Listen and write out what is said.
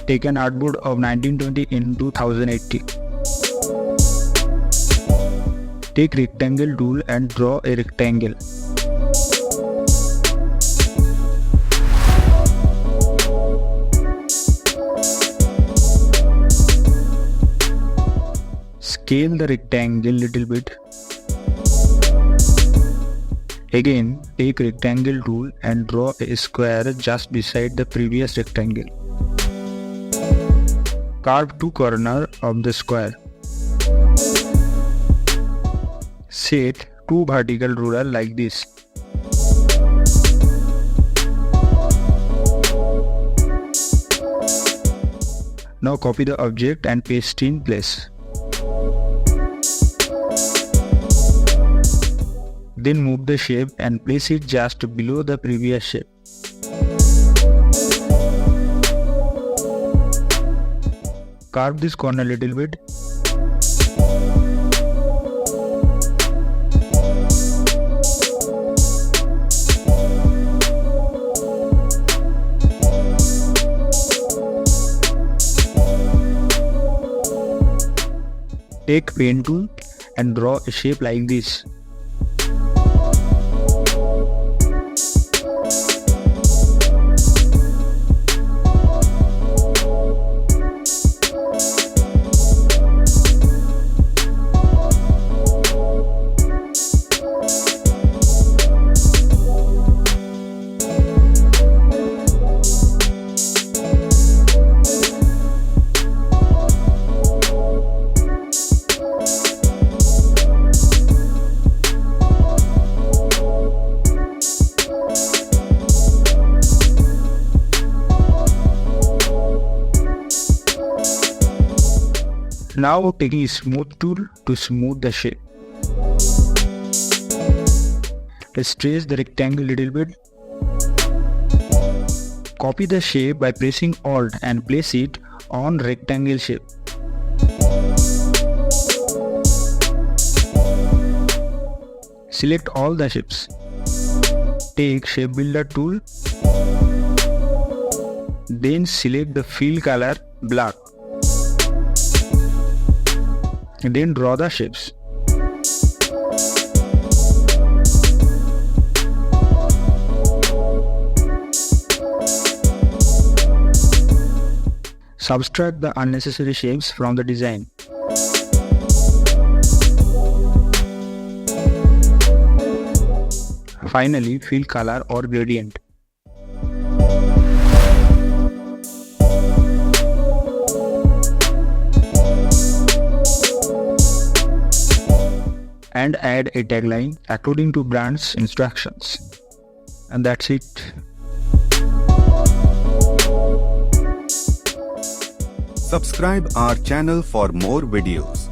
Take an artboard of 1920 in 2080. Take rectangle tool and draw a rectangle. Scale the rectangle little bit. Again, take rectangle tool and draw a square just beside the previous rectangle. Carve two corners of the square. Set two vertical rulers like this. Now copy the object and paste in place. Then move the shape and place it just below the previous shape. Carve this corner a little bit. Take pen tool and draw a shape like this. Now taking smooth tool to smooth the shape. Stretch the rectangle little bit. Copy the shape by pressing Alt and place it on rectangle shape. Select all the shapes. Take shape builder tool. Then select the fill color black. Then draw the shapes. Subtract the unnecessary shapes from the design. Finally, fill color or gradient. And add a tagline according to brand's instructions. And that's it. Subscribe our channel for more videos.